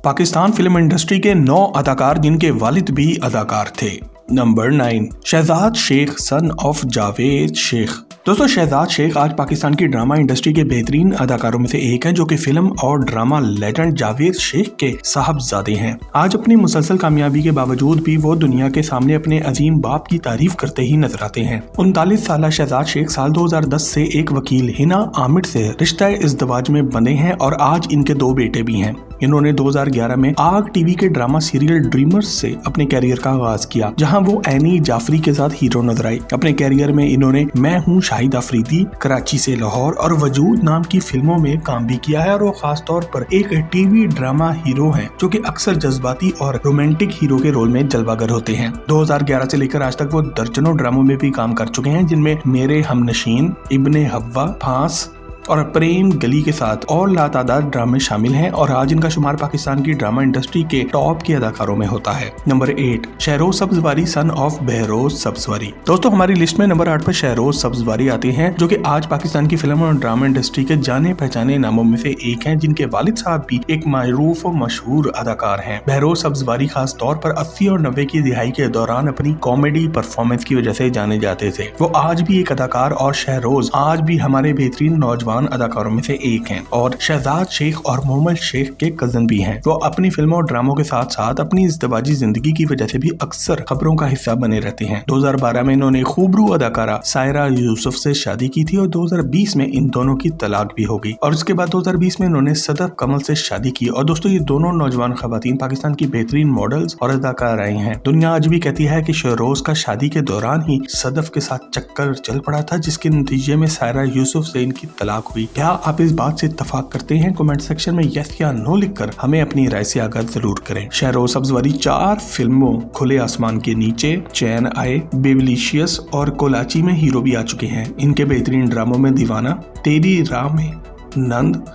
Pakistan film industry के 9 अदाकार जिनके वालिद भी अदाकार थे। Number 9, Shahzad Sheikh son of Javed Sheikh. दोस्तों, शहजाद शेख आज पाकिस्तान की ड्रामा इंडस्ट्री के बेहतरीन अदाकारों में से एक हैं, जो कि फिल्म और ड्रामा लेजेंड जावेद शेख के साहबजादे हैं। आज अपनी मुसलसल कामयाबी के बावजूद भी वो दुनिया के सामने अपने अजीम बाप की तारीफ करते ही नजर आते हैं। 39 साल शहजाद शेख साल 2010 से एक वकील हिना आमिर से रिश्ता इज़्दिवाज में बंधे हैं और आज इनके 2 बेटे भी हैं। इन्होंने 2011 में आग टीवी के ड्रामा सीरियल ड्रीमर्स से अपने कैरियर का आगाज किया, जहां वो एनी जाफरी के साथ हीरो नजर आई। अपने कैरियर में इन्होंने मैं हूं शाहिद अफरीदी, कराची से लाहौर और वजूद नाम की फिल्मों में काम भी किया है और वो खास तौर पर एक टीवी ड्रामा हीरो हैं, जो कि अक्सर जज्बाती और रोमांटिक हीरो के रोल में जलवागर होते हैं। 2011 से लेकर आज तक वो दर्जनों ड्रामों में भी काम कर चुके हैं, जिनमें मेरे हमनशीन, इब्ने हव्वा, फांस और प्रेम गली के साथ और लातादाद ड्रामे शामिल हैं और आज इनका शुमार पाकिस्तान की ड्रामा इंडस्ट्री के टॉप के अदाकारों में होता है। Number 8, Shahroz Sabzwari son of Behroz Sabzwari. दोस्तों, हमारी लिस्ट में नंबर 8 पर शहरोज सब्जवारी आते हैं, जो कि आज पाकिस्तान की फिल्म और ड्रामा इंडस्ट्री के जाने पहचाने नामों में से एक हैं, जिनके वालिद साहब भी एक मारूफ और मशहूर अदाकार हैं। बहरोज सब्जवारी खास तौर पर 80 और 90 की दिहाई के दौरान अपनी कॉमेडी परफॉर्मेंस की वजह से जाने जाते थे। वो आज भी एक अदाकार और शहरोज आज भी हमारे बेहतरीन नौजवान अदाकारों में से एक हैं और शहजाद शेख और मोहम्मद शेख के कजन भी हैं। वो अपनी फिल्मों और ड्रामों के साथ साथ अपनी इज़्दिवाजी जिंदगी की वजह से भी अक्सर खबरों का हिस्सा बने रहते हैं। 2012 में इन्होंने खूबरू अदाकारा सायरा यूसुफ से शादी की थी और 2020 में इन दोनों की तलाक भी हो गई और उसके बाद 2020 में इन्होंने सदफ कमल से शादी की। और दोस्तों, ये दोनों नौजवान खवातीन पाकिस्तान की बेहतरीन मॉडल्स और अदाकार आई हैं। दुनिया आज भी कहती है कि शहरोज का शादी के दौरान ही सदफ के साथ चक्कर चल पड़ा था, जिसके नतीजे में सायरा यूसुफ से इनकी तलाक हुई। क्या आप इस बात से इत्तेफाक करते हैं? कमेंट सेक्शन में यस या नो लिखकर हमें अपनी राय से आगाह जरूर करें। शहरोज सब्जवारी 4 फिल्मों खुले आसमान के नीचे, चैन आए, बेबलिशियस और कोलाची में हीरो भी आ चुके हैं। इनके बेहतरीन ड्रामों में दीवाना, तेरी राह में, नंद,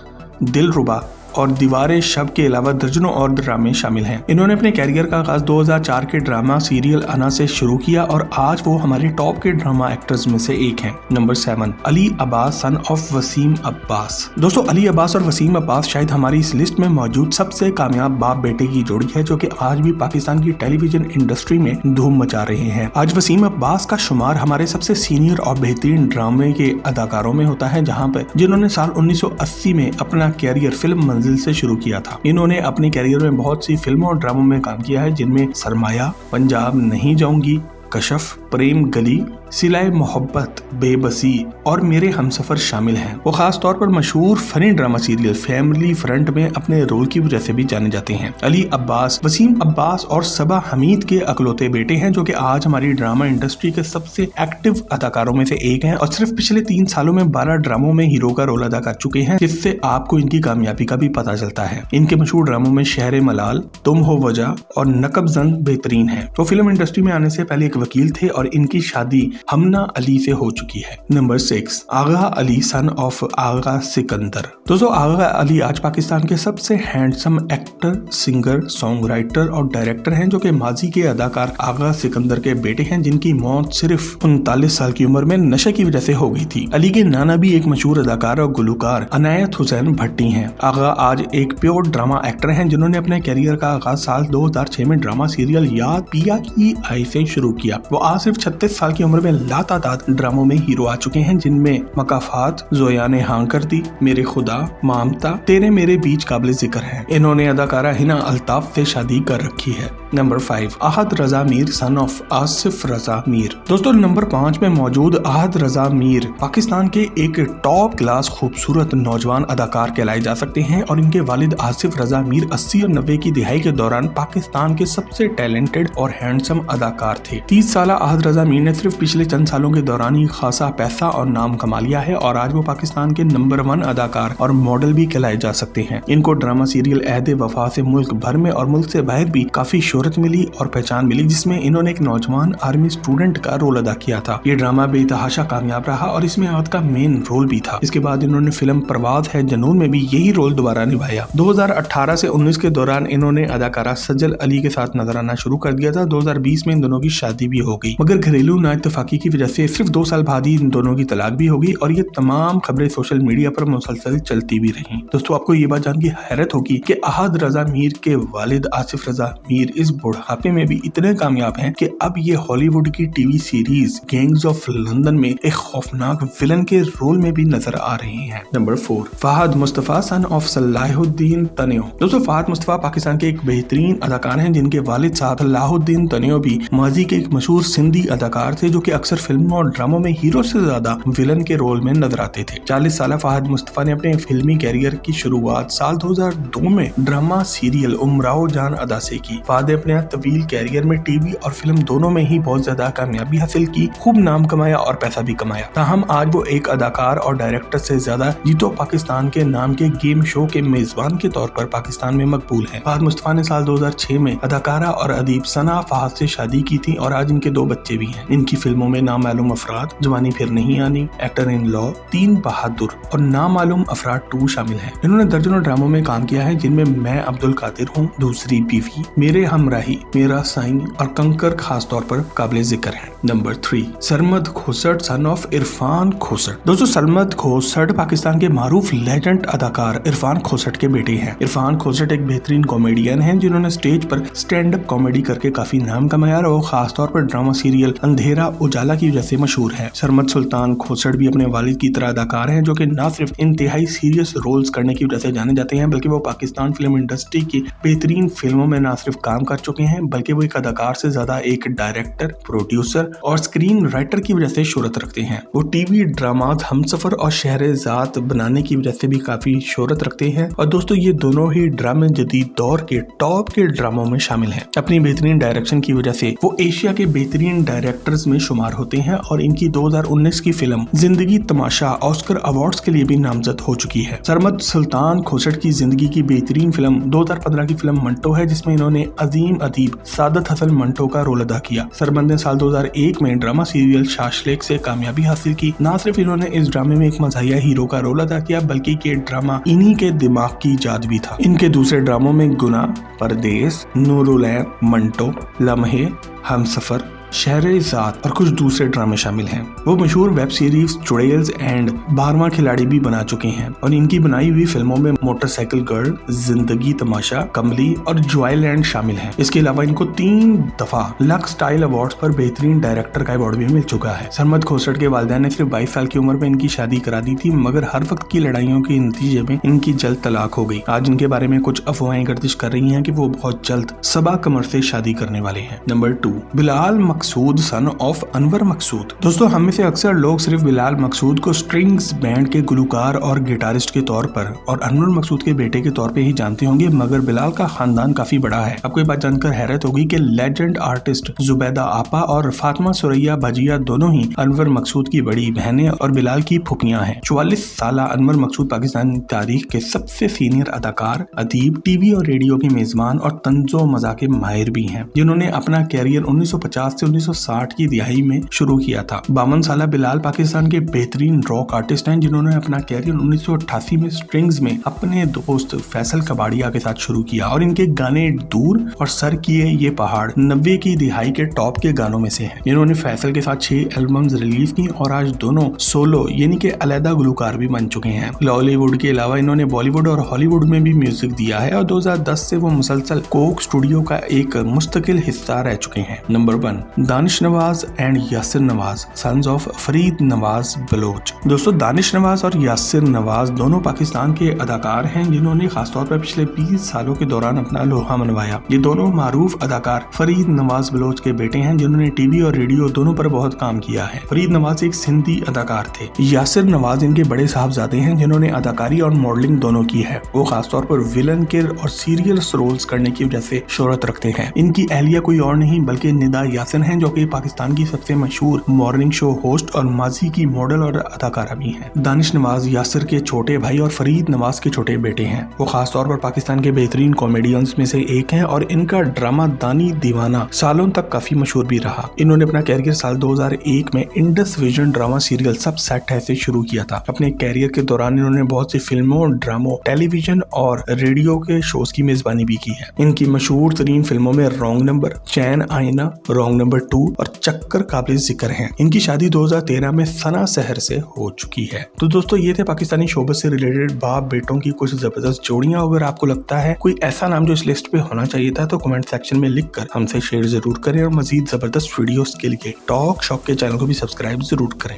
दिलरुबा और दीवारे शब के अलावा दर्जनों और ड्रामे शामिल हैं। इन्होंने अपने कैरियर का आगाज 2004 के ड्रामा सीरियल अना से शुरू किया और आज वो हमारे टॉप के ड्रामा एक्टर्स में से एक हैं। Number 7, Ali Abbas son of Wasim Abbas. दोस्तों, अली अब्बास और वसीम अब्बास शायद हमारी इस लिस्ट में मौजूद सबसे कामयाब बाप बेटे की जोड़ी है, जो कि आज भी पाकिस्तान की टेलीविजन इंडस्ट्री में धूम मचा रहे हैं। आज वसीम अब्बास का शुमार हमारे सबसे सीनियर और बेहतरीन ड्रामे के अदाकारों में होता है, जहाँ पर जिन्होंने साल 1980 में अपना कैरियर फिल्म से शुरू किया था। इन्होंने अपने कैरियर में बहुत सी फिल्मों और ड्रामों में काम किया है, जिनमें सरमाया, पंजाब नहीं जाऊंगी, कशफ, प्रेम गली, सिलाए मोहब्बत, बेबसी और मेरे हमसफर शामिल हैं। वो खास तौर पर मशहूर funny drama serial family front में अपने रोल की वजह से भी जाने जाते हैं। अली अब्बास वसीम अब्बास और सबा हमीद के अकलौते बेटे हैं, जो कि आज हमारी ड्रामा इंडस्ट्री के सबसे एक्टिव अदाकारों में से एक हैं और सिर्फ पिछले 3 सालों में 12 ड्रामों में हीरो का रोल अदा कर चुके हैं, जिससे आपको इनकी कामयाबी का भी पता चलता है। इनके मशहूर ड्रामों में शहर मलाल, तुम हो वजह और नकब जंग बेहतरीन है। वो फिल्म इंडस्ट्री में आने से पहले एक वकील थे और इनकी शादी हमना अली से हो चुकी है। Number 6, Agha Ali son of Agha Sikandar. दोस्तों, आगा अली आज पाकिस्तान के सबसे handsome actor, singer, song writer और डायरेक्टर हैं, जो कि माजी के अदाकार आगा सिकंदर के बेटे हैं, जिनकी मौत सिर्फ 39 साल की उम्र में नशे की वजह से हो गई थी। अली के नाना भी एक मशहूर अदाकार और गुलकार अनायत हुसैन भट्टी हैं। आगा आज एक प्योर ड्रामा एक्टर हैं, जिन्होंने अपने कैरियर का आगाज साल 2006 में ड्रामा सीरियल याद पिया की आई से शुरू किया। वो आज सिर्फ 36 साल की उम्र में लातादाद ड्रामों में हीरो आ चुके हैं, जिनमें मकाफात, जोया ने हाँ कर दी, मेरे खुदा, मामता, तेरे मेरे बीच काबिल जिक्र हैं। इन्होंने अदाकारा हिना अल्ताफ से शादी कर रखी है। Number 5, Ahad Raza Mir son of Asif Raza Mir. दोस्तों, नंबर 5 में मौजूद आहद रजा मीर पाकिस्तान के एक टॉप क्लास खूबसूरत नौजवान अदाकार कहलाए जा सकते हैं और इनके वालिद आसिफ रजा मीर 80 और 90 की दिहाई के दौरान पाकिस्तान के सबसे टैलेंटेड और हैंडसम अदाकार थे। 30 साल आहद रजा मीर ने सिर्फ पिछले चंद सालों के दौरान ही खासा पैसा और नाम कमा लिया है और आज वो पाकिस्तान के नंबर 1 अदाकार और मॉडल भी कहलाए जा सकते हैं। इनको ड्रामा सीरियल अहद वफा से मुल्क भर में और मुल्क से बाहर भी काफी शोहरत मिली और पहचान मिली, जिसमें इन्होंने एक नौजवान आर्मी स्टूडेंट का रोल अदा किया था। ये ड्रामा बेतहाशा कामयाब रहा और इसमें आहद का मेन रोल भी था। इसके बाद इन्होंने फिल्म परवाज़ है जनून में भी यही रोल दोबारा निभाया। 2018 से 19 के दौरान इन्होंने अदाकारा सजल अली के साथ नजर आना शुरू कर दिया था। 2020 में इन दोनों की शादी भी हो गई, मगर घरेलू नाइत्तेफाकी की वजह से सिर्फ 2 साल बाद ही इन दोनों की तलाक भी होगी और ये तमाम खबरें सोशल मीडिया पर मुसलसल चलती भी रही। दोस्तों आपको ये बात जान के हैरत होगी कि अहद रजा मीर के वालिद आसिफ रजा मीर इस बुढ़ापे में भी इतने कामयाब हैं कि अब ये हॉलीवुड की TV series gangs of London में एक खौफनाक विलन के रोल में भी नजर आ रहे हैं। Number 4, Fahad Mustafa son of Salahuddin Tanyo. दोस्तों फहद मुस्तफा पाकिस्तान के एक बेहतरीन अदाकार हैं जिनके वालिद साहब सलाहुद्दीन तन्यो भी माजी के एक मशहूर सिंधी अदाकार थे जो कि अक्सर फिल्मों और ड्रामों में हीरो से ज्यादा विलन के रोल में नजर आते थे। 40 साल फहद मुस्तफा ने अपने फिल्मी कैरियर की शुरुआत साल 2002 में ड्रामा सीरियल उमराओ जान अदा से की। फहद ने अपने तवील कैरियर में टीवी और फिल्म दोनों में ही बहुत ज्यादा कामयाबी हासिल की, खूब नाम कमाया और पैसा भी कमाया। ताहम आज वो एक अदाकार और डायरेक्टर से ज्यादा जीतो पाकिस्तान के नाम के गेम शो के मेजबान के तौर पर पाकिस्तान में मकबूल हैं। फहद मुस्तफा ने साल 2006 में अदाकारा और अदीब सना फहद से शादी की थी और आज इनके 2 बच्चे भी हैं। इनकी फिल्मों में नामालूम अफराद, जवानी फिर नहीं आनी, एक्टर इन लॉ, 3 बहादुर और नामालूम अफराद 2 शामिल हैं। इन्होंने दर्जनों ड्रामों में काम किया है जिनमें मैं अब्दुल कादिर हूँ, दूसरी बीवी, मेरे हमराही, मेरा साईं और कंकर खास तौर पर काबिल जिक्र है। Number 3, Sarmad Khoosat son of Irfan Khoosat. दोस्तों सरमद खोसट पाकिस्तान के मारूफ लेजेंड अदाकार इरफान खोसट के बेटे हैं। इरफान खोसट एक बेहतरीन कॉमेडियन हैं जिन्होंने स्टेज पर स्टैंड अप कॉमेडी करके काफी नाम कमाया और वो खास तौर पर ड्रामा सीरियल अंधेरा उजाला की वजह से मशहूर है। सरमद सुल्तान खोसट भी अपने वालिद की तरह अदाकार हैं जो कि न सिर्फ इंतहाई सीरियस रोल्स करने की वजह से जाने जाते हैं बल्कि वो पाकिस्तान फिल्म इंडस्ट्री की बेहतरीन फिल्मों में न सिर्फ काम कर चुके हैं बल्कि वो एक अदाकार से ज्यादा एक डायरेक्टर, प्रोड्यूसर और स्क्रीन राइटर की वजह से शोहरत रखते हैं। वो टीवी ड्रामा हमसफर और शहरेजाद बनाने की वजह से भी काफी शोहरत रखते हैं और दोस्तों ये दोनों ही ड्रामे जदीद दौर के टॉप के ड्रामों में शामिल हैं। अपनी बेहतरीन डायरेक्शन की वजह से वो एशिया के बेहतरीन डायरेक्टर्स में शुमार होते हैं और इनकी 2019 की फिल्म जिंदगी तमाशा ऑस्कर अवार्ड्स के लिए भी नामजद हो चुकी है। सरमद सुल्तान खोसट की जिंदगी की बेहतरीन फिल्म 2015 की फिल्म मंटो है जिसमें इन्होंने अजीम अदीब सादत हसन मंटो का रोल अदा किया। सरमद ने साल 2001 में ड्रामा सीरियल शाशलेक से कामयाबी हासिल की। न सिर्फ इन्होंने इस ड्रामे में एक मज़ाहिया हीरो का रोल अदा किया बल्कि ये ड्रामा इन्हीं के दिमाग की इजाद भी था। इनके दूसरे ड्रामों में गुना, परदेस, नूरुलैन, मंटो, लम्हे, हमसफर, शहरेजाद और कुछ दूसरे ड्रामे शामिल हैं। वो मशहूर वेब सीरीज चुड़ैल्स एंड 12वां खिलाड़ी भी बना चुके हैं और इनकी बनाई हुई फिल्मों में मोटरसाइकिल गर्ल, जिंदगी तमाशा, कमली और जॉयलैंड शामिल हैं। इसके अलावा इनको 3 दफा लक्स स्टाइल अवार्ड्स पर बेहतरीन डायरेक्टर का अवार्ड भी मिल चुका है। सरमद खोसट के वालिदैन ने सिर्फ 22 साल की उम्र में इनकी शादी करा दी थी मगर हर वक्त की लड़ाइयों के नतीजे में इनकी जल्द तलाक हो गई। आज इनके बारे में कुछ अफवाहें गर्दिश कर रही हैं कि वो बहुत जल्द सबा कमर से शादी करने वाले हैं। Number 2, Bilal Maqsood son of Anwar Maqsood. दोस्तों हम में से अक्सर लोग सिर्फ बिलाल मकसूद को स्ट्रिंग्स बैंड के गुलकार और गिटारिस्ट के तौर पर और अनवर मकसूद के बेटे के तौर पे ही जानते होंगे मगर बिलाल का खानदान काफी बड़ा है। आपको ये बात जानकर हैरत होगी कि लेजेंड आर्टिस्ट जुबैदा आपा और फातिमा सुरैया भजिया दोनों ही अनवर मकसूद की बड़ी बहनें और बिलाल की फुफियां हैं। 44 साल अनवर मकसूद पाकिस्तान तारीख के सबसे सीनियर अदाकार, अदीब, टीवी और रेडियो के मेजबान और तंजो मज़ाक के माहिर भी हैं जिन्होंने अपना कैरियर 1950 से 1960 की दिहाई में शुरू किया था। 52 साल बिलाल पाकिस्तान के बेहतरीन रॉक आर्टिस्ट हैं जिन्होंने अपना कैरियर 1988 में स्ट्रिंग्स में अपने दोस्त फैसल कबाड़िया के साथ शुरू किया और इनके गाने दूर और सर किए ये पहाड़ 90 की दिहाई के टॉप के गानों में से हैं। इन्होंने फैसल के साथ 6 एल्बम्स रिलीज की और आज दोनों सोलो यानी कि अलग गुलकार भी बन चुके हैं। लॉलीवुड के अलावा इन्होंने बॉलीवुड और हॉलीवुड में भी म्यूजिक दिया है और 2010 से वो मुसलसल कोक स्टूडियो का एक मुस्तकिल हिस्सा रह चुके हैं। Number 1, Danish Nawaz and Yasir Nawaz sons of Farid Nawaz Baloch. दोस्तों दानिश नवाज और यासिर नवाज दोनों पाकिस्तान के अदाकार हैं जिन्होंने खासतौर पर पिछले 20 सालों के दौरान अपना लोहा मनवाया। ये दोनों मारूफ अदाकार फरीद नवाज बलोच के बेटे हैं जिन्होंने टीवी और रेडियो दोनों पर बहुत काम किया है। फरीद नवाज एक सिंधी अदाकार थे। यासिर नवाज इनके बड़े साहबजादे हैं जिन्होंने अदाकारी और मॉडलिंग दोनों की है। वो खासतौर पर विलन के और सीरियल्स रोल्स करने की वजह से शोहरत रखते हैं। इनकी अहलिया कोई और नहीं बल्कि निदा यासिन हैं जो कि पाकिस्तान की सबसे मशहूर मॉर्निंग शो होस्ट और माजी की मॉडल और अदाकारा भी हैं। दानिश नवाज यासिर के छोटे भाई और फरीद नवाज के छोटे बेटे हैं। वो खास तौर पर पाकिस्तान के बेहतरीन कॉमेडियंस में से एक हैं और इनका ड्रामा दानी दीवाना सालों तक काफी मशहूर भी रहा। इन्होंने अपना कैरियर साल 2001 में इंडस विजन ड्रामा सीरियल सब सेट है से शुरू किया था। अपने कैरियर के दौरान इन्होंने बहुत सी फिल्मों, ड्रामों, टेलीविजन और रेडियो के शोज की मेजबानी भी की है। इनकी मशहूर तरीन फिल्मों में रॉन्ग नंबर, चैन आईना, रॉन्ग नंबर नंबर 2 और चक्कर काबिल जिक्र हैं। इनकी शादी 2013 में सना शहर से हो चुकी है। तो दोस्तों ये थे पाकिस्तानी शोबज से रिलेटेड बाप बेटों की कुछ जबरदस्त जोड़ियां। अगर आपको लगता है कोई ऐसा नाम जो इस लिस्ट पे होना चाहिए था तो कमेंट सेक्शन में लिखकर हमसे शेयर जरूर करें और मजीद जबरदस्त वीडियोस के लिए टॉक शॉक के चैनल को भी सब्सक्राइब जरूर करें।